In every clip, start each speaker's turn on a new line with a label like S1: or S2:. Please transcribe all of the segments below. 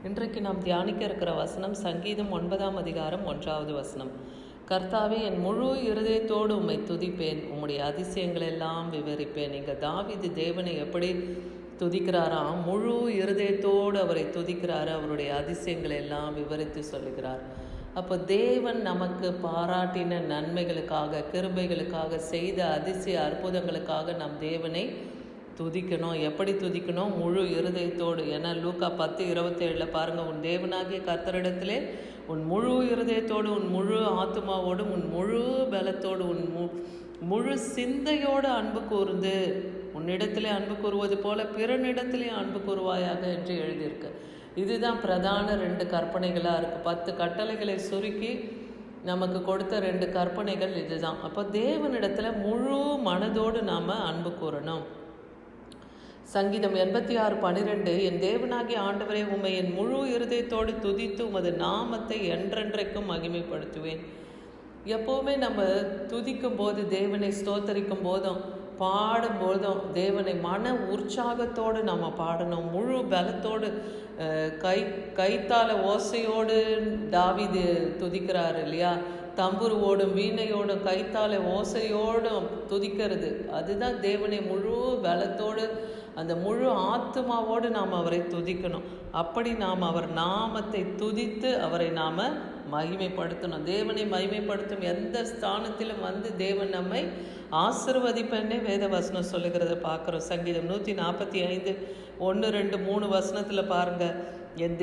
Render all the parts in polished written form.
S1: இன்றைக்கு நாம் தியானிக்க இருக்கிற வசனம் சங்கீதம் 9ஆம் அதிகாரம் 1வது வசனம். கர்த்தாவே, என் முழு இருதயத்தோடு உம்மை துதிப்பேன், உம்முடைய அதிசயங்கள் எல்லாம் விவரிப்பேன். இங்கே தாவீது தேவனை எப்படி துதிக்கிறாராம்? முழு இருதயத்தோடு அவரை துதிக்கிறாரு, அவருடைய அதிசயங்களை எல்லாம் விவரித்து சொல்லுகிறார். அப்போ தேவன் நமக்கு பாராட்டின நன்மைகளுக்காக, கிருபைகளுக்காக, செய்த அதிசய அற்புதங்களுக்காக நம் தேவனை துதிக்கணும். எப்படி துதிக்கணும்? முழு இருதயத்தோடு. ஏன்னா லூக்கா 10:27 பாருங்கள், உன் தேவனாகிய கர்த்தரிடத்திலே உன் முழு இருதயத்தோடு, உன் முழு ஆத்மாவோடு, உன் முழு பலத்தோடு, உன் முழு சிந்தையோடு அன்பு கூர்ந்து, உன்னிடத்திலே அன்பு கூறுவது போல பிறனிடத்திலே அன்பு கூறுவாயாக என்று எழுதியிருக்கு. இதுதான் பிரதான 2 கற்பனைகளாக இருக்குது. 10 கட்டளைகளை சுருக்கி நமக்கு கொடுத்த 2 கற்பனைகள் இதுதான். அப்போ தேவனிடத்தில் முழு மனதோடு நாம் அன்பு கூறணும். சங்கீதம் 86:12, என் தேவனாகிய ஆண்டவரே, உம்மை என் முழு இருதயத்தோடு துதித்து உமது நாமத்தை என்றென்றைக்கும் மகிமைப்படுத்துவேன். எப்போவுமே நம்ம துதிக்கும் போது, தேவனை ஸ்தோத்தரிக்கும் போதும் பாடும்போதும் தேவனை மன உற்சாகத்தோடு நம்ம பாடணும். முழு பலத்தோடு, கைத்தால ஓசையோடு தாவீது துதிக்கிறார் இல்லையா? தம்புருவோடும் வீணையோடும் கைத்தால ஓசையோடும் துதிக்கிறது, அதுதான் தேவனை முழு பலத்தோடு, அந்த முழு ஆத்மாவோடு நாம் அவரை துதிக்கணும். அப்படி நாம் அவர் நாமத்தை துதித்து அவரை நாம் மகிமைப்படுத்தணும். தேவனை மகிமைப்படுத்தும் எந்த ஸ்தானத்திலும் வந்து தேவன் நம்மை ஆசீர்வதிப்பேன்னே வேத வசனம் சொல்லுகிறத பார்க்குறோம். சங்கீதம் 145 1, 2, 3 வசனத்தில் பாருங்கள், என்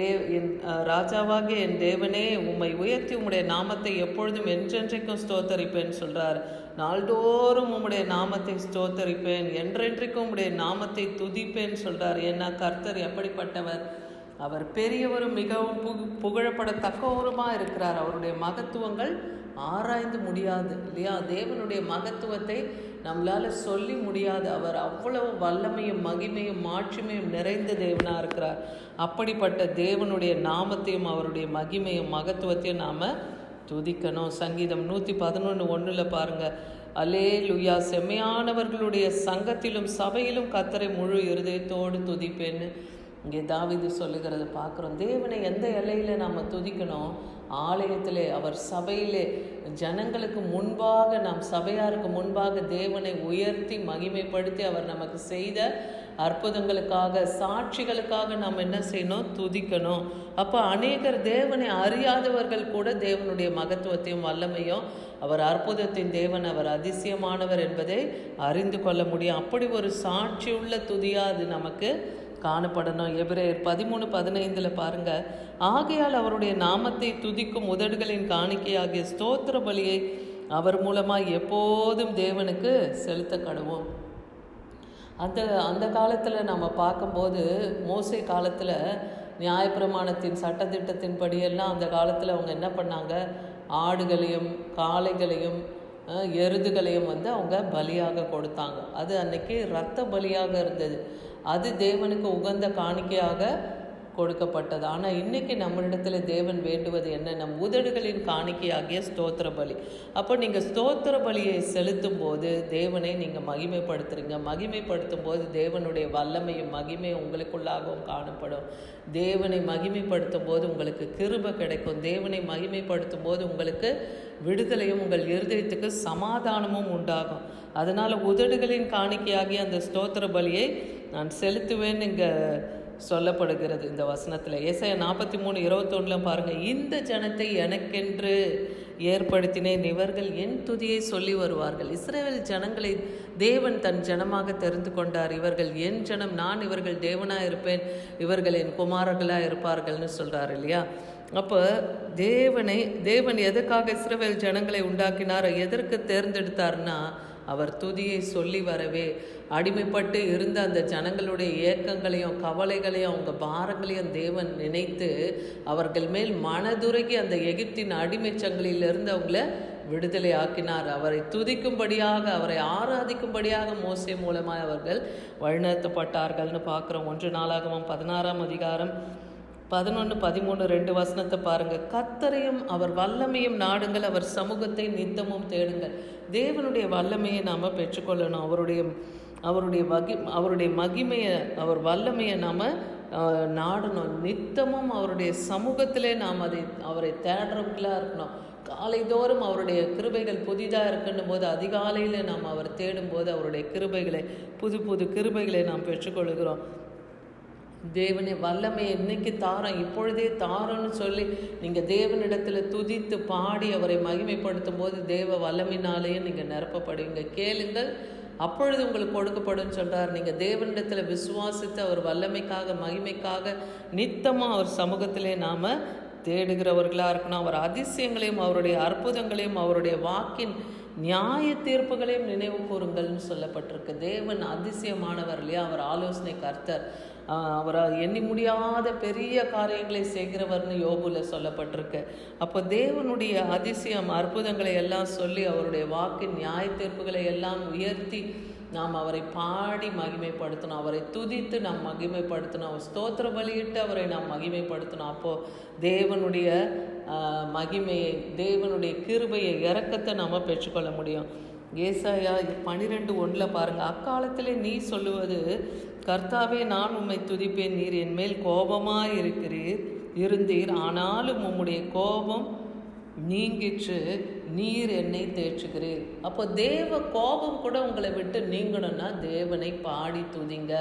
S1: ராஜாவாகிய என் தேவனே, உம்மை உயர்த்தி உம்முடைய நாமத்தை எப்பொழுதும் என்றென்றைக்கும் ஸ்தோத்தரிப்பேன் சொல்கிறார். நாள்தோறும் உம்முடைய நாமத்தை ஸ்தோத்தரிப்பேன், என்றென்றைக்கும் உம்முடைய நாமத்தை துதிப்பேன் சொல்கிறார். ஏன்னா கர்த்தர் எப்படிப்பட்டவர்? அவர் பெரியவரும் மிகவும் புகழப்படத்தக்கவருமாக இருக்கிறார். அவருடைய மகத்துவங்கள் ஆராய்ந்து முடியாது இல்லையா? தேவனுடைய மகத்துவத்தை நம்மளால் சொல்லி முடியாது. அவர் அவ்வளவு வல்லமையும் மகிமையும் மாட்சிமையும் நிறைந்த தேவனாக இருக்கிறார். அப்படிப்பட்ட தேவனுடைய நாமத்தையும் அவருடைய மகிமையும் மகத்துவத்தையும் நாம் துதிக்கணும். சங்கீதம் 111:1 பாருங்கள், அல்லேலூயா, செம்மையானவர்களுடைய சங்கத்திலும் சபையிலும் கர்த்தரை முழு இருதயத்தோடு துதிப்பேன்னு இங்கே தாவீது சொல்லுகிறத பார்க்குறோம். தேவனை எந்த எல்லையில் நாம் துதிக்கணும்? ஆலயத்திலே, அவர் சபையிலே, ஜனங்களுக்கு முன்பாக, நாம் சபையாருக்கு முன்பாக தேவனை உயர்த்தி மகிமைப்படுத்தி அவர் நமக்கு செய்த அற்புதங்களுக்காக, சாட்சிகளுக்காக நாம் என்ன செய்யணும்? துதிக்கணும். அப்போ அநேகர் தேவனை அறியாதவர்கள் கூட தேவனுடைய மகத்துவத்தையும் வல்லமையும், அவர் அற்புதத்தின் தேவன், அவர் அதிசயமானவர் என்பதை அறிந்து கொள்ள முடியும். அப்படி ஒரு சாட்சியுள்ள துதியாக அது நமக்கு காணப்படணும். எபிரேயர் 13:15 பாருங்கள், ஆகையால் அவருடைய நாமத்தை துதிக்கும் உதடுகளின் காணிக்கையாகிய ஸ்தோத்திர பலியை அவர் மூலமாக எப்போதும் தேவனுக்கு செலுத்த கடவோம். அந்த காலத்தில் நம்ம பார்க்கும்போது, மோசே காலத்தில் நியாயப்பிரமாணத்தின் சட்டத்திட்டத்தின் படியெல்லாம் அந்த காலத்தில் அவங்க என்ன பண்ணாங்க? ஆடுகளையும் காளைகளையும் எருதுகளையும் வந்து அவங்க பலியாக கொடுத்தாங்க. அது அன்னைக்கு இரத்த பலியாக இருந்தது. அது தேவனுக்கு உகந்த காணிக்கையாக கொடுக்கப்பட்டது. ஆனால் இன்றைக்கி நம்மளிடத்தில் தேவன் வேண்டுவது என்ன? நம் உதடுகளின் காணிக்கையாகிய ஸ்தோத்திர பலி. அப்போ நீங்கள் ஸ்தோத்திர பலியை செலுத்தும் போது தேவனை நீங்கள் மகிமைப்படுத்துறீங்க. மகிமைப்படுத்தும் போது தேவனுடைய வல்லமையும் மகிமையும் உங்களுக்குள்ளாகவும் காணப்படும். தேவனை மகிமைப்படுத்தும் போது உங்களுக்கு கிருபை கிடைக்கும். தேவனை மகிமைப்படுத்தும் போது உங்களுக்கு விடுதலையும் உங்கள் இருதயத்துக்கு சமாதானமும் உண்டாகும். அதனால் உதடுகளின் காணிக்கையாகிய அந்த ஸ்தோத்திர பலியை நான் செலுத்துவேன்னு இங்கே சொல்லப்படுகிறது இந்த வசனத்தில். ஏசாயா 43:21 பாருங்கள், இந்த ஜனத்தை எனக்கென்று ஏற்படுத்தினேன், இவர்கள் என் துதியை சொல்லி வருவார்கள். இஸ்ரவேல் ஜனங்களை தேவன் தன் ஜனமாக தெரிந்து கொண்டார். இவர்கள் என் ஜனம், நான் இவர்கள் தேவனாக இருப்பேன், இவர்கள் என் குமாரர்களாக இருப்பார்கள்னு சொல்கிறார் இல்லையா? அப்போ தேவன் எதுக்காக இஸ்ரவேல் ஜனங்களை உண்டாக்கினார், எதற்கு தேர்ந்தெடுத்தார்னா, அவர் துதியை சொல்லி வரவே. அடிமைப்பட்டு இருந்த அந்த ஜனங்களுடைய ஏக்கங்களையும் கவலைகளையும் அவங்க பாரங்களையும் தேவன் நினைத்து அவர்கள் மேல் மனதுருகி அந்த எகிப்தின் அடிமைச்சங்களிலிருந்து அவங்கள விடுதலை ஆக்கினார். அவரை துதிக்கும்படியாக, அவரை ஆராதிக்கும்படியாக மோசே மூலமாக அவர்கள் வழிநடத்தப்பட்டார்கள்னு பார்க்குறோம். 1 நாளாகமம் 16ஆம் அதிகாரம் 11, 13, 2 வசனத்தை பாருங்கள். கர்த்தரையும் அவர் வல்லமையும் நாடுங்கள், அவர் சமூகத்தை நித்தமும் தேடுங்கள். தேவனுடைய வல்லமையை நாம் பெற்றுக்கொள்ளணும். அவருடைய மகிமையை, அவர் வல்லமையை நாம் நாடணும். நித்தமும் அவருடைய சமூகத்திலே நாம் அவரை தேடுறவர்களாக இருக்கணும். காலைதோறும் அவருடைய கிருபைகள் புதிதாக இருக்குன்னும் போது அதிகாலையில் நாம் அவர் தேடும்போது அவருடைய கிருபைகளை புது புது கிருபைகளை நாம் பெற்றுக்கொள்கிறோம். தேவனை வல்லமையை இன்னைக்கு தாரோம், இப்பொழுதே தாரோன்னு சொல்லி நீங்கள் தேவனிடத்தில் துதித்து பாடி அவரை மகிமைப்படுத்தும் போது தேவ வல்லமையினாலேயே நீங்கள் நிரப்பப்படுவீங்க. கேளுங்கள், அப்பொழுது உங்களுக்கு கொடுக்கப்படும் சொல்கிறார். நீங்கள் தேவனிடத்தில் விசுவாசித்து அவர் வல்லமைக்காக மகிமைக்காக நித்தமாக அவர் சமூகத்திலே நாம் தேடுகிறவர்களாக இருக்கணும். அவர் அதிசயங்களையும் அவருடைய அற்புதங்களையும் அவருடைய வாக்கின் நியாய தீர்ப்புகளையும் நினைவு கூறுங்கள்னு சொல்லப்பட்டிருக்கு. தேவன் அதிசயமானவர் இல்லையா? அவர் ஆலோசனை கர்த்தர், அவர் எண்ணி முடியாத பெரிய காரியங்களை செய்கிறவர்னு யோபுல சொல்லப்பட்டிருக்கு. அப்போ தேவனுடைய அதிசயம் அற்புதங்களை எல்லாம் சொல்லி அவருடைய வாக்கின் நியாய தீர்ப்புகளை எல்லாம் உயர்த்தி நாம் அவரை பாடி மகிமைப்படுத்தணும், அவரை துதித்து நாம் மகிமைப்படுத்தணும், அவர் ஸ்தோத்திர பலியிட்டு அவரை நாம் மகிமைப்படுத்தணும். அப்போது தேவனுடைய மகிமையை, தேவனுடைய கிருபையை, இரக்கத்தை நாம் பெற்றுக்கொள்ள முடியும். ஏசாயா 12:1 பாருங்கள். அக்காலத்திலே நீ சொல்லுவது, கர்த்தாவே நான் உம்மை துதிப்பேன், நீர் என் மேல் கோபமாக இருந்தீர், ஆனாலும் உம்முடைய கோபம் நீங்கிற்று, நீர் என்னை தேற்றுகிறீர். அப்போ தேவ கோபம் கூட உங்களை விட்டு நீங்கணும்னா தேவனை பாடி துதிங்க.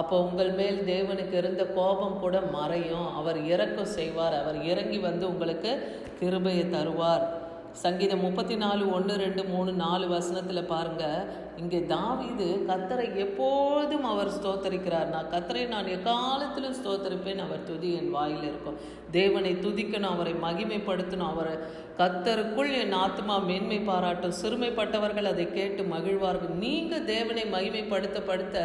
S1: அப்போ உங்கள் மேல் தேவனுக்கு இருந்த கோபம் கூட மறையும். அவர் இரக்கம் செய்வார், அவர் இறங்கி வந்து உங்களுக்கு கிருபையை தருவார். சங்கீதம் 34, 1, 2, 3, 4 வசனத்தில் பாருங்கள். இங்கே தாவீது கர்த்தரை எப்போதும் அவர் ஸ்தோத்தரிக்கிறார். கர்த்தரை நான் எக்காலத்திலும் ஸ்தோத்தரிப்பேன், அவர் துதி என் வாயில் இருக்கும். தேவனை துதிக்கணும், அவரை மகிமைப்படுத்தணும். அவரை கர்த்தருக்குள் என் ஆத்மா மேன்மை பாராட்டும், சிறுமைப்பட்டவர்கள் அதை கேட்டு மகிழ்வார்கள். நீங்கள் தேவனை மகிமைப்படுத்த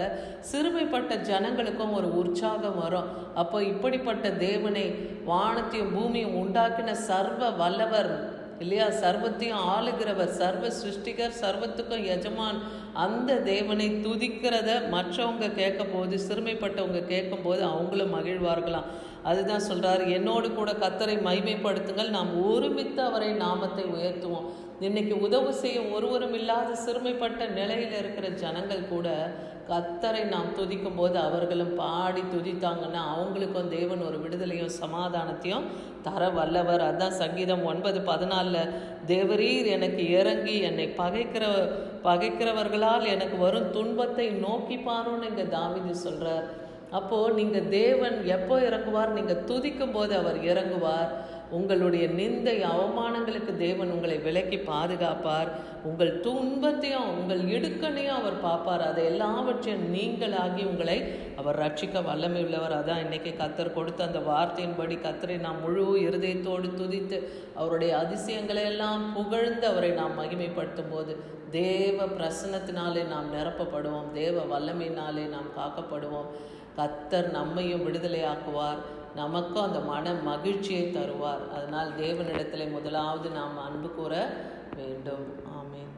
S1: சிறுமைப்பட்ட ஜனங்களுக்கும் ஒரு உற்சாகம் வரும். அப்போ இப்படிப்பட்ட தேவனை, வானத்தையும் பூமியும் உண்டாக்கின சர்வ வல்லவர் இல்லையா, சர்வத்தையும் ஆளுகிறவர், சர்வ சிருஷ்டிகர், சர்வத்துக்கும் எஜமான், அந்த தேவனை துதிக்கிறத மற்றவங்க கேட்கும் போது, சிறுமைப்பட்டவங்க கேட்கும்போது அவங்களும் மகிழ்வார்களாம். அதுதான் சொல்கிறார், என்னோடு கூட கர்த்தரை மகிமைப்படுத்துங்கள், நாம் ஒருமித்து அவரை நாமத்தை உயர்த்துவோம். இன்னைக்கு உதவி செய்ய ஒருவரும் இல்லாத சிறுமைப்பட்ட நிலையில் இருக்கிற ஜனங்கள் கூட கர்த்தரை நாம் துதிக்கும் போது அவர்களும் பாடி துதித்தாங்கன்னா அவங்களுக்கும் தேவன் ஒரு விடுதலையும் சமாதானத்தையும் தர வல்லவர். அதுதான் சங்கீதம் 9:14 தேவரீர் எனக்கு இறங்கி என்னை பகைக்கிறவர்களால் எனக்கு வரும் துன்பத்தை நோக்கி பாருன்னு இங்கே தாவீது சொல்கிறார். அப்போது நீங்கள் தேவன் எப்போ இறங்குவார்? நீங்கள் துதிக்கும் போது அவர் இறங்குவார். உங்களுடைய நிந்தை அவமானங்களுக்கு தேவன் உங்களை விலக்கி பாதுகாப்பார். உங்கள் துன்பத்தையும் உங்கள் இடுக்கணையும் அவர் பார்ப்பார். அதை எல்லாவற்றையும் நீங்களாகி உங்களை அவர் ரட்சிக்க வல்லமை உள்ளவர். அதான் இன்றைக்கி கர்த்தர் கொடுத்த அந்த வார்த்தையின்படி கர்த்தரை நாம் முழு இருதயத்தோடு துதித்து அவருடைய அதிசயங்களை எல்லாம் புகழ்ந்து அவரை நாம் மகிமைப்படுத்தும் போது தேவ பிரசன்னத்தினாலே நாம் நிரப்பப்படுவோம், தேவ வல்லமையினாலே நாம் காக்கப்படுவோம். கர்த்தர் நம்மையும் விடுதலையாக்குவார், நமக்கும் அந்த மன மகிழ்ச்சியை தருவார். அதனால் தேவனிடத்தில் முதலாவது நாம் அன்பு கூற வேண்டும். ஆமென்.